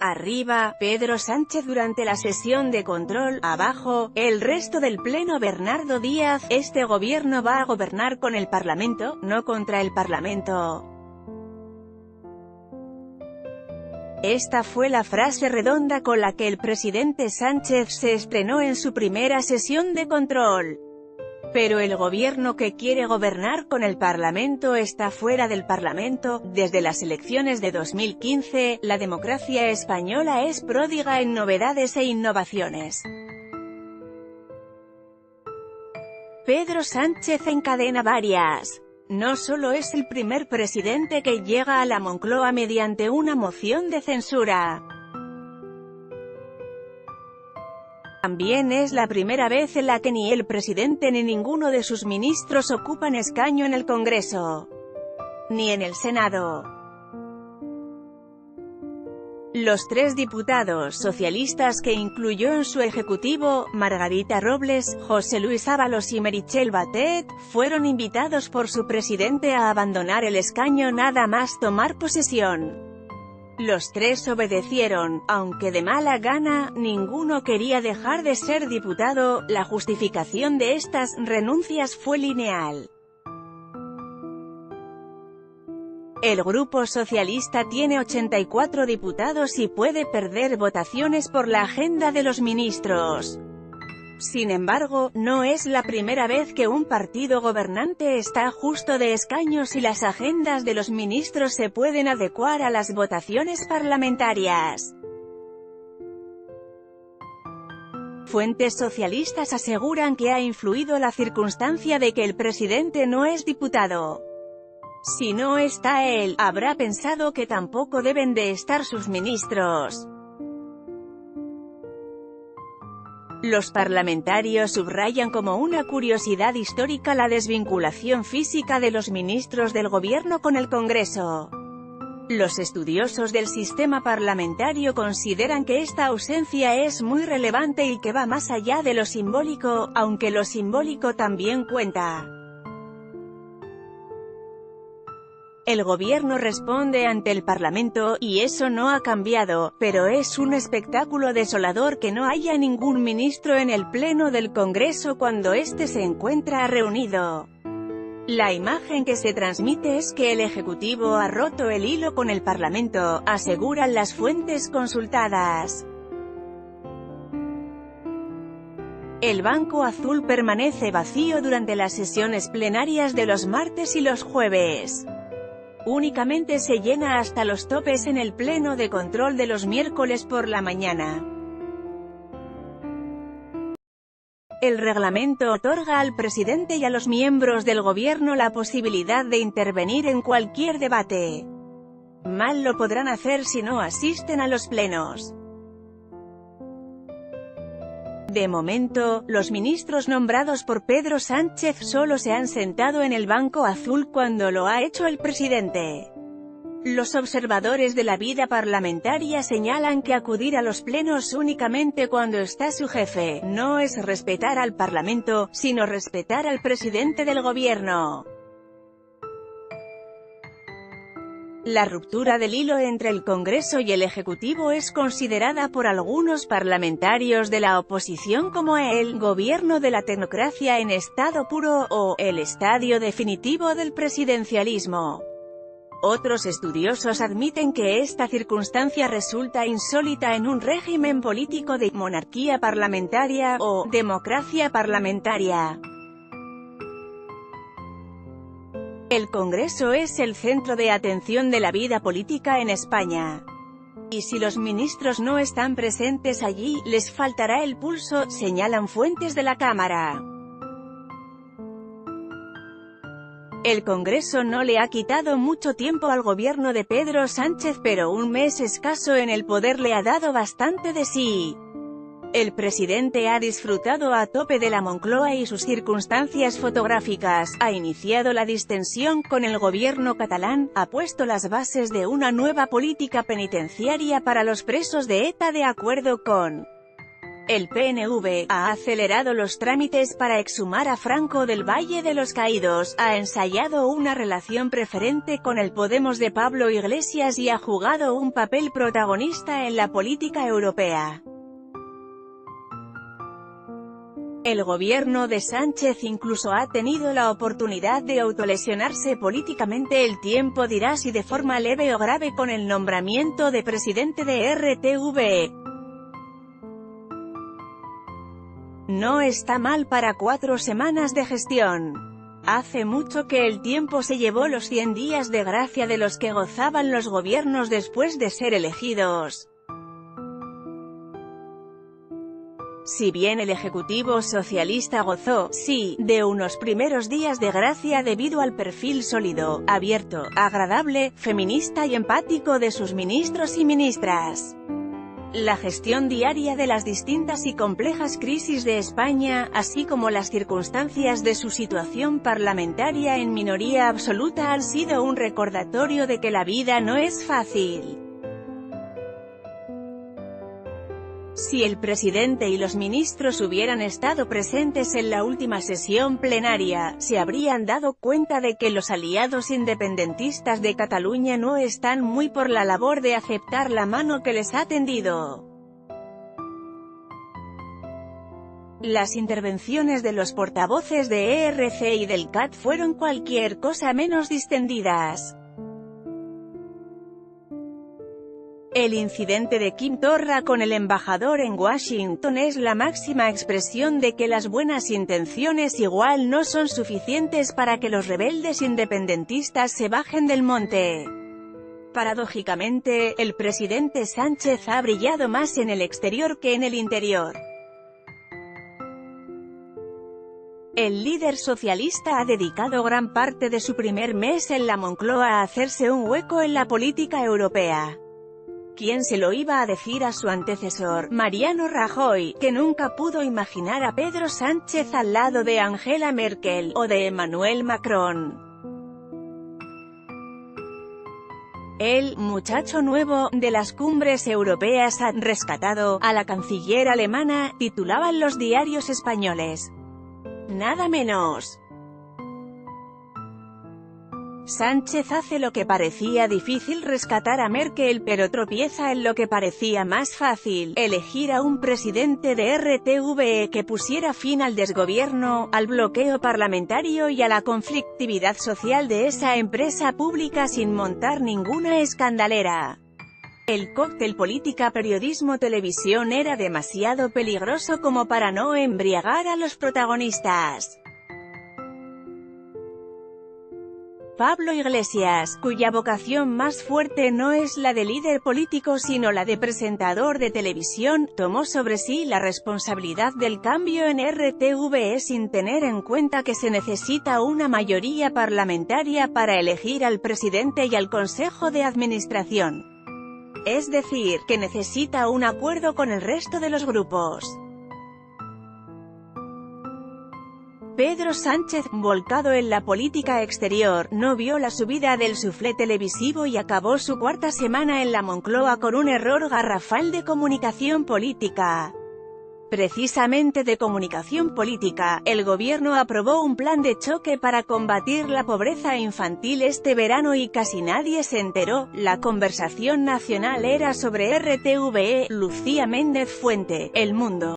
Arriba, Pedro Sánchez durante la sesión de control. Abajo, el resto del pleno. Bernardo Díaz, este gobierno va a gobernar con el Parlamento, no contra el Parlamento. Esta fue la frase redonda con la que el presidente Sánchez se estrenó en su primera sesión de control. Pero el gobierno que quiere gobernar con el Parlamento está fuera del Parlamento. Desde las elecciones de 2015, la democracia española es pródiga en novedades e innovaciones. Pedro Sánchez encadena varias. No solo es el primer presidente que llega a la Moncloa mediante una moción de censura. También es la primera vez en la que ni el presidente ni ninguno de sus ministros ocupan escaño en el Congreso, ni en el Senado. Los 3 diputados socialistas que incluyó en su ejecutivo, Margarita Robles, José Luis Ábalos y Meritxell Batet, fueron invitados por su presidente a abandonar el escaño nada más tomar posesión. Los 3 obedecieron, aunque de mala gana. Ninguno quería dejar de ser diputado. La justificación de estas renuncias fue lineal. El Grupo Socialista tiene 84 diputados y puede perder votaciones por la agenda de los ministros. Sin embargo, no es la primera vez que un partido gobernante está justo de escaños y las agendas de los ministros se pueden adecuar a las votaciones parlamentarias. Fuentes socialistas aseguran que ha influido la circunstancia de que el presidente no es diputado. Si no está él, habrá pensado que tampoco deben de estar sus ministros. Los parlamentarios subrayan como una curiosidad histórica la desvinculación física de los ministros del gobierno con el Congreso. Los estudiosos del sistema parlamentario consideran que esta ausencia es muy relevante y que va más allá de lo simbólico, aunque lo simbólico también cuenta. El gobierno responde ante el Parlamento, y eso no ha cambiado, pero es un espectáculo desolador que no haya ningún ministro en el Pleno del Congreso cuando éste se encuentra reunido. La imagen que se transmite es que el Ejecutivo ha roto el hilo con el Parlamento, aseguran las fuentes consultadas. El banco azul permanece vacío durante las sesiones plenarias de los martes y los jueves. Únicamente se llena hasta los topes en el pleno de control de los miércoles por la mañana. El reglamento otorga al presidente y a los miembros del gobierno la posibilidad de intervenir en cualquier debate. Mal lo podrán hacer si no asisten a los plenos. De momento, los ministros nombrados por Pedro Sánchez solo se han sentado en el banco azul cuando lo ha hecho el presidente. Los observadores de la vida parlamentaria señalan que acudir a los plenos únicamente cuando está su jefe, no es respetar al Parlamento, sino respetar al presidente del gobierno. La ruptura del hilo entre el Congreso y el Ejecutivo es considerada por algunos parlamentarios de la oposición como el gobierno de la tecnocracia en estado puro, o el estadio definitivo del presidencialismo. Otros estudiosos admiten que esta circunstancia resulta insólita en un régimen político de monarquía parlamentaria, o democracia parlamentaria. El Congreso es el centro de atención de la vida política en España. Y si los ministros no están presentes allí, les faltará el pulso, señalan fuentes de la Cámara. El Congreso no le ha quitado mucho tiempo al gobierno de Pedro Sánchez, pero un mes escaso en el poder le ha dado bastante de sí. El presidente ha disfrutado a tope de la Moncloa y sus circunstancias fotográficas, ha iniciado la distensión con el gobierno catalán, ha puesto las bases de una nueva política penitenciaria para los presos de ETA de acuerdo con El PNV ha acelerado los trámites para exhumar a Franco del Valle de los Caídos, ha ensayado una relación preferente con el Podemos de Pablo Iglesias y ha jugado un papel protagonista en la política europea. El gobierno de Sánchez incluso ha tenido la oportunidad de autolesionarse políticamente. El tiempo dirá si de forma leve o grave con el nombramiento de presidente de RTV. No está mal para 4 semanas de gestión. Hace mucho que el tiempo se llevó los 100 días de gracia de los que gozaban los gobiernos después de ser elegidos. Si bien el Ejecutivo socialista gozó, sí, de unos primeros días de gracia debido al perfil sólido, abierto, agradable, feminista y empático de sus ministros y ministras. La gestión diaria de las distintas y complejas crisis de España, así como las circunstancias de su situación parlamentaria en minoría absoluta han sido un recordatorio de que la vida no es fácil. Si el presidente y los ministros hubieran estado presentes en la última sesión plenaria, se habrían dado cuenta de que los aliados independentistas de Cataluña no están muy por la labor de aceptar la mano que les ha tendido. Las intervenciones de los portavoces de ERC y del CAT fueron cualquier cosa menos distendidas. El incidente de Quim Torra con el embajador en Washington es la máxima expresión de que las buenas intenciones igual no son suficientes para que los rebeldes independentistas se bajen del monte. Paradójicamente, el presidente Sánchez ha brillado más en el exterior que en el interior. El líder socialista ha dedicado gran parte de su primer mes en la Moncloa a hacerse un hueco en la política europea. ¿Quién se lo iba a decir a su antecesor, Mariano Rajoy, que nunca pudo imaginar a Pedro Sánchez al lado de Angela Merkel, o de Emmanuel Macron? El «muchacho nuevo» de las cumbres europeas ha rescatado a la canciller alemana, titulaban los diarios españoles. Nada menos. Sánchez hace lo que parecía difícil rescatar a Merkel, pero tropieza en lo que parecía más fácil, elegir a un presidente de RTV que pusiera fin al desgobierno, al bloqueo parlamentario y a la conflictividad social de esa empresa pública sin montar ninguna escandalera. El cóctel política periodismo televisión era demasiado peligroso como para no embriagar a los protagonistas. Pablo Iglesias, cuya vocación más fuerte no es la de líder político sino la de presentador de televisión, tomó sobre sí la responsabilidad del cambio en RTV sin tener en cuenta que se necesita una mayoría parlamentaria para elegir al presidente y al consejo de administración. Es decir, que necesita un acuerdo con el resto de los grupos. Pedro Sánchez, volcado en la política exterior, no vio la subida del suflé televisivo y acabó su cuarta semana en la Moncloa con un error garrafal de comunicación política. Precisamente de comunicación política, el gobierno aprobó un plan de choque para combatir la pobreza infantil este verano y casi nadie se enteró. La conversación nacional era sobre RTV. Lucía Méndez Fuente, El Mundo.